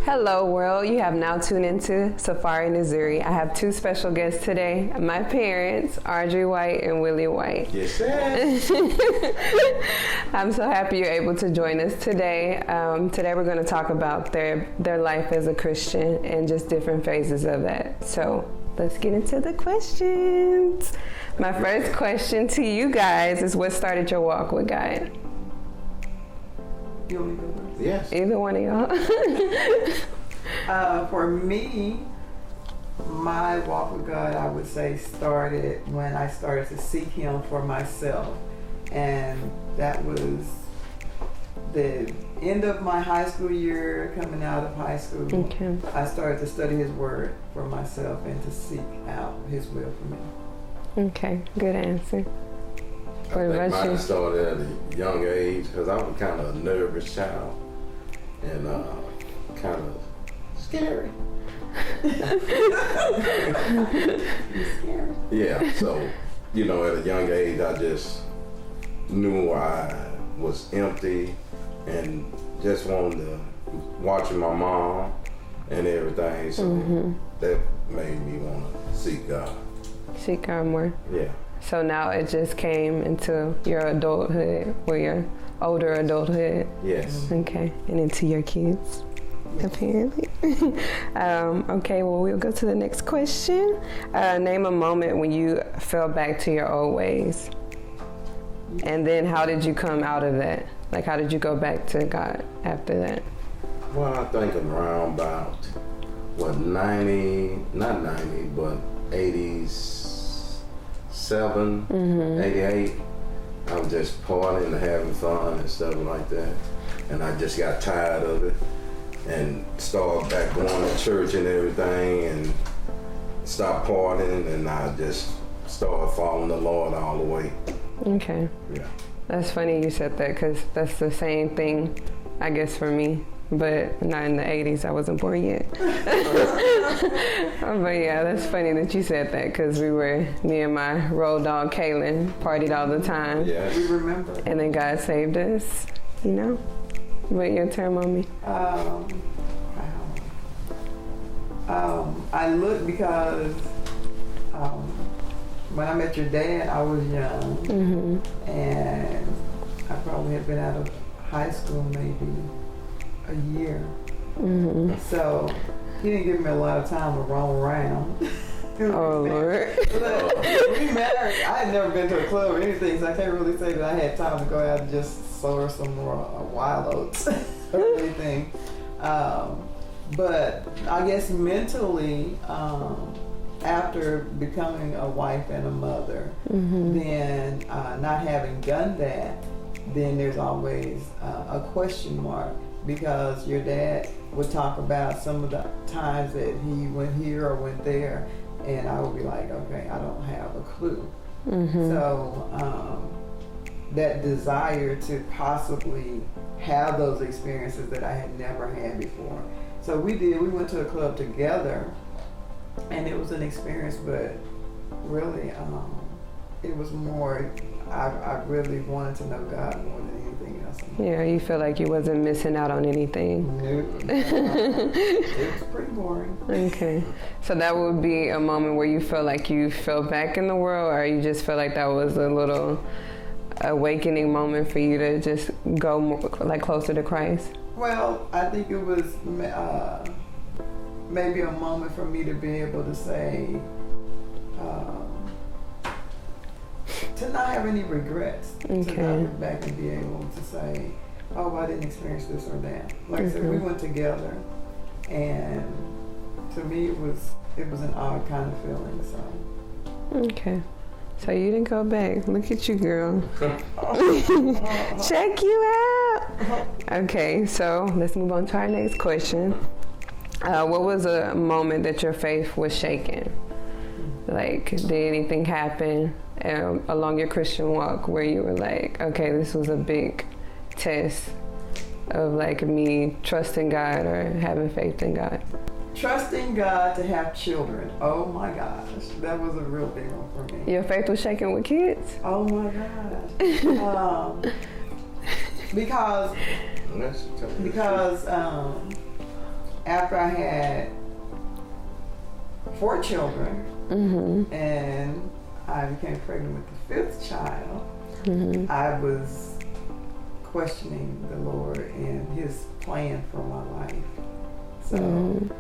Hello world, you have now tuned into Safari Nzuri. I have two special guests today, my parents, Audrey White and Willie White. Yes, sir. I'm so happy you're able to join us today. Today we're going to talk about their life as a Christian and just different phases of that. So let's get into the questions. My first question to you guys is, what started your walk with God? You want me to go first? Yes. Either one of y'all. For me, my walk with God, I would say, started when I started to seek Him for myself. And that was the end of my high school year, coming out of high school. Okay. I started to study His Word for myself and to seek out His will for me. Okay, good answer. I think mine started at a young age because I was kind of a nervous child and kind of scary. Scary. Yeah, so, at a young age, I just knew I was empty and just wanted to watch my mom and everything. So that made me want to seek God. Seek God more. Yeah. So now it just came into your adulthood, or your older adulthood. Yes. Okay, and into your kids, apparently. Okay, well, we'll go to the next question. Name a moment when you fell back to your old ways. And then how did you come out of that? Like, how did you go back to God after that? Well, I think around about, 87, 88. I was just partying and having fun and stuff like that. And I just got tired of it and started back going to church and everything and stopped partying, and I just started following the Lord all the way. Okay. Yeah. That's funny you said that, because that's the same thing, I guess, for me. But not in the 80s, I wasn't born yet. But yeah, that's funny that you said that, because me and my road dog Kaylin partied all the time. Yes. We remember. And then God saved us, But your turn, Mommy. I look because when I met your dad, I was young. And I probably had been out of high school maybe a year. So he didn't give me a lot of time to roam around. Oh, Lord. We married. I had never been to a club or anything, so I can't really say that I had time to go out and just sow some more wild oats or anything. But I guess mentally, after becoming a wife and a mother, then not having done that, then there's always a question mark, because your dad would talk about some of the times that he went here or went there, and I would be like, okay, I don't have a clue. So that desire to possibly have those experiences that I had never had before. So we went to a club together, and it was an experience, but really it was more, I really wanted to know God more than anything else. Yeah, you feel like you wasn't missing out on anything. Nope. It was pretty boring. Okay. So that would be a moment where you feel like you fell back in the world, or you just feel like that was a little awakening moment for you to just go more, closer to Christ? Well, I think it was maybe a moment for me to be able to say, to not have any regrets. Okay. To not look back and be able to say, oh, I didn't experience this or that. Like I said, we went together, and to me it was an odd kind of feeling. So. Okay. So you didn't go back. Look at you, girl. Check you out. Okay, so let's move on to our next question. What was a moment that your faith was shaken? Like, did anything happen along your Christian walk where you were like, okay, this was a big test of me trusting God or having faith in God? Trusting God to have children. Oh my gosh, that was a real big one for me. Your faith was shaken with kids? Oh my gosh. Because after I had 4 children, and I became pregnant with the 5th child, I was questioning the Lord and His plan for my life. So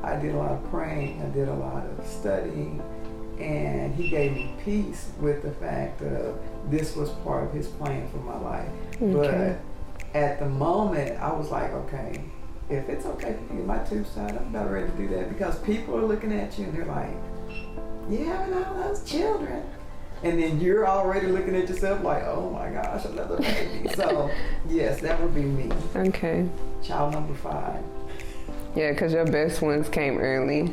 I did a lot of praying, I did a lot of studying, and He gave me peace with the fact of this was part of His plan for my life. But at the moment, I was like, okay, if it's okay for you to get my tubes tied, I'm about ready to do that, because people are looking at you and they're like, you having all those children. And then you're already looking at yourself like, oh my gosh, another baby. So, yes, that would be me. Okay. Child number 5. Yeah, because your best ones came early.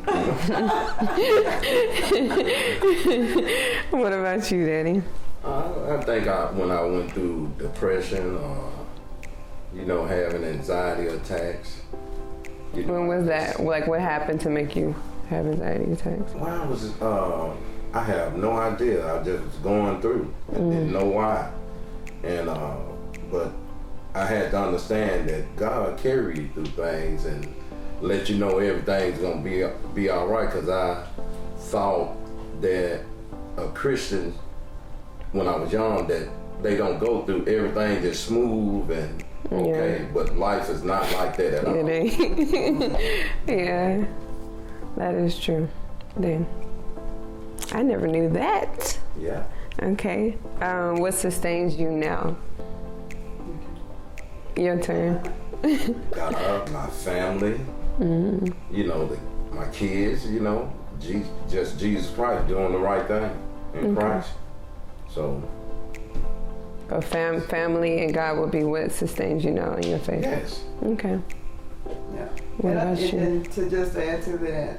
What about you, Daddy? I think when I went through depression, having anxiety attacks. When was that? Like, what happened to make you have anxiety attacks? Well, I have no idea. I just was going through and didn't know why. And but I had to understand that God carried you through things and let you know everything's gonna be all right. Because I thought that a Christian, when I was young, that they don't go through everything just smooth and okay, but life is not like that at all. It ain't. Yeah, that is true. Then I never knew that. Yeah. Okay. What sustains you now? Your turn. My family. My kids. Just Jesus Christ doing the right thing in Christ. So. But family and God will be what sustains you now in your faith. Yes. Okay. Yeah. What about you? And to just add to that,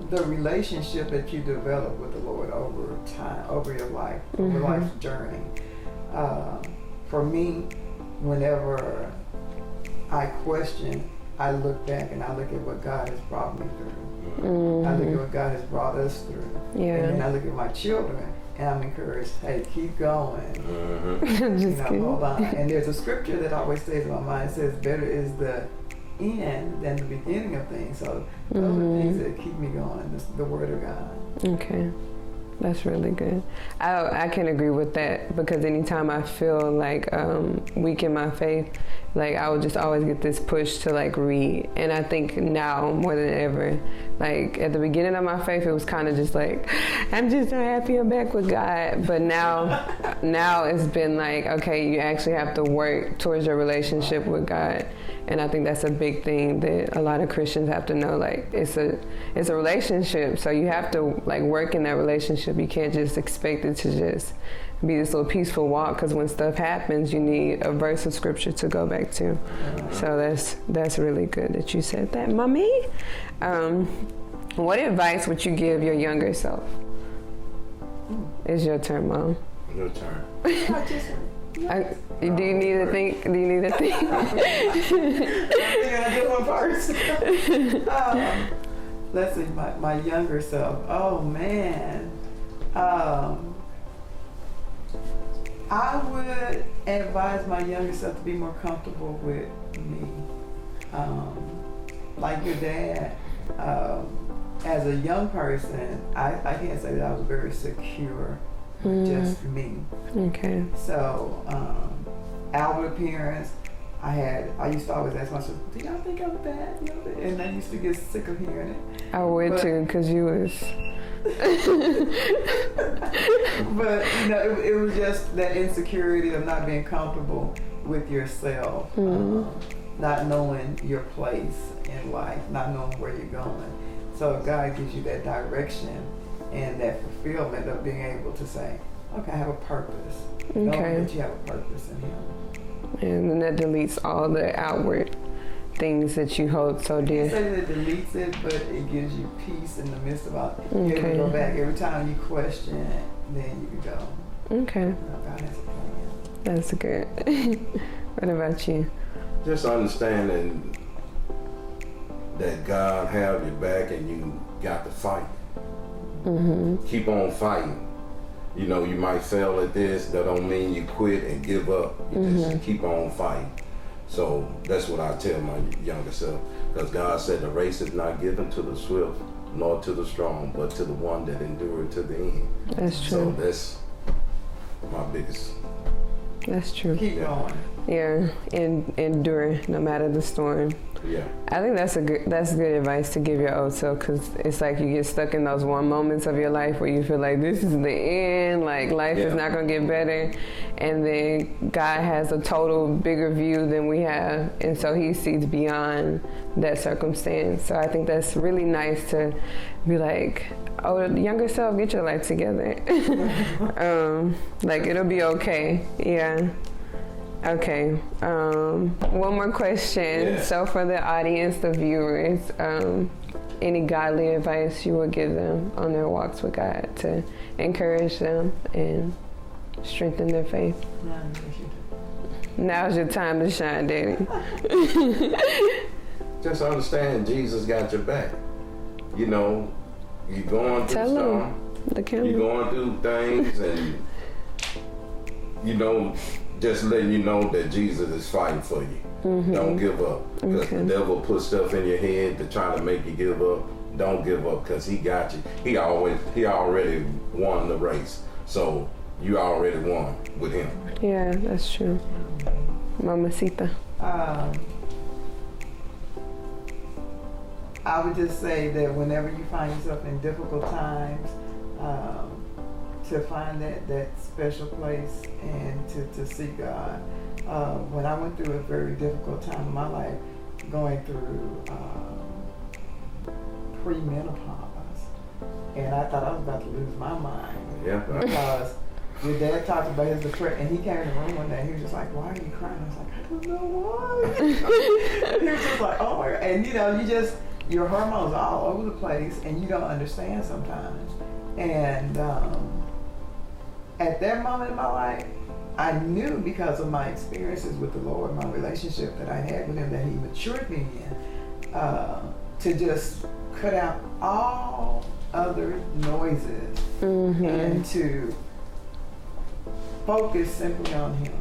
the relationship that you develop with the Lord over time, over your life, over life's journey. For me, whenever I question, I look back and I look at what God has brought me through. I look at what God has brought us through. Yeah. And then I look at my children and I'm encouraged, hey, keep going. Hold on. And there's a scripture that always stays in my mind. It says, better is the end than the beginning of things. So those are things that keep me going, the Word of God. Okay. That's really good. I can agree with that, because anytime I feel like weak in my faith, like I would just always get this push to like read. And I think now more than ever, like at the beginning of my faith, it was kind of just like, I'm just so happy I'm back with God. But now it's been like, okay, you actually have to work towards your relationship with God. And I think that's a big thing that a lot of Christians have to know. Like it's a relationship, so you have to like work in that relationship. You can't just expect it to just be this little peaceful walk, because when stuff happens, you need a verse of scripture to go back to. So that's really good that you said that, mommy. What advice would you give your younger self? It's your turn, Mom. Your turn. Do you need to think? I think I do one first. Let's see, my younger self. Oh man. I would advise my younger self to be more comfortable with me. Like your dad, as a young person, I can't say that I was very secure, just me. Okay. So, outward appearance, I used to always ask myself, do y'all think I'm bad? And I used to get sick of hearing it. I would too, because you was... But, it was just that insecurity of not being comfortable with yourself, not knowing your place in life, not knowing where you're going. So God gives you that direction and that fulfillment of being able to say, okay, I have a purpose. Okay. Knowing that you have a purpose in Him. And then that deletes all the outward things that you hold so dear. I say that it deletes it, but it gives you peace in the midst of all. You have to go back every time you question it, then you can go. Okay. God has a plan. That's good. What about you? Just understanding that God held your back and you got to fight. Keep on fighting. You might fail at this. That don't mean you quit and give up. You just keep on fighting. So that's what I tell my younger self. Because God said the race is not given to the swift, nor to the strong, but to the one that endured to the end. That's So true. that's my biggest. That's true. Keep going. Yeah, and endure no matter the storm. Yeah. I think that's good advice to give your old self, because it's like you get stuck in those one moments of your life where you feel like this is the end, like life is not gonna get better, and then God has a total bigger view than we have, and so He sees beyond that circumstance. So I think that's really nice to be like, oh, younger self, get your life together. Like it'll be okay. Yeah. Okay, one more question. Yeah. So for the audience, the viewers, any godly advice you would give them on their walks with God to encourage them and strengthen their faith? Now's your time to shine, Daddy. Just understand Jesus got your back. You know, you're going through Tell stuff. the camera. You're going through things, and you know, just letting you know that Jesus is fighting for you. Don't give up, because the devil puts stuff in your head to try to make you give up. Don't give up, because he got you. He already won the race, so you already won with him. Yeah, that's true. Mamacita. I would just say that whenever you find yourself in difficult times, to find that special place and to seek God. When I went through a very difficult time in my life, going through pre-menopause, and I thought I was about to lose my mind. Yeah. Because your dad talked about his depression, and he came in the room one day, and he was just like, "Why are you crying?" I was like, "I don't know why." He was just like, "Oh my God." And you know, your hormones are all over the place, and you don't understand sometimes. And at that moment in my life, I knew, because of my experiences with the Lord, my relationship that I had with Him, that He matured me in, to just cut out all other noises and to focus simply on Him.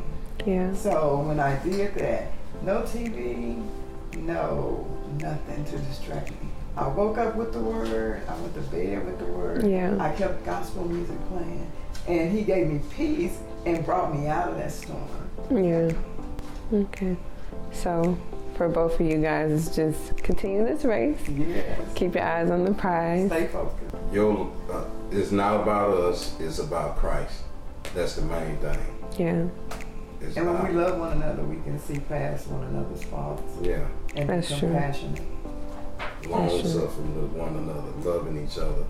Yeah. So when I did that, no TV, no nothing to distract me. I woke up with the Word. I went to bed with the Word. Yeah. I kept gospel music playing. And He gave me peace and brought me out of that storm. Yeah. Okay. So for both of you guys, just continue this race. Yes. Keep your eyes on the prize. Stay focused. It's not about us, it's about Christ. That's the main thing. Yeah. It's And when about- we love one another, we can see past one another's faults Yeah. and That's be true. compassionate. Long That's true. suffering with one another, loving each other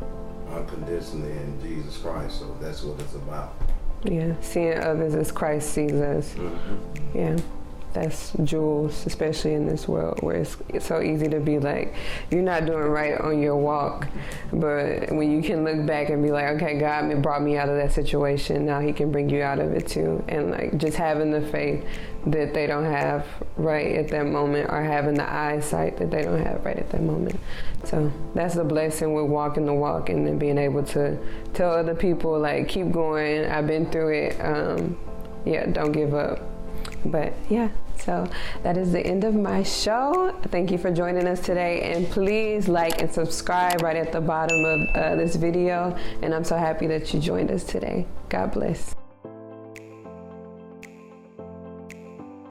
unconditionally in Jesus Christ. So that's what it's about. Yeah. Seeing others as Christ sees us. Yeah. That's jewels, especially in this world where it's so easy to be like, you're not doing right on your walk. But when you can look back and be like, okay, God brought me out of that situation. Now He can bring you out of it too. And like just having the faith that they don't have right at that moment, or having the eyesight that they don't have right at that moment. So that's the blessing with walking the walk, and then being able to tell other people, like, keep going. I've been through it. Yeah, don't give up. But yeah, so that is the end of my show. Thank you for joining us today, and please like and subscribe right at the bottom of this video. And I'm so happy that you joined us today. God bless.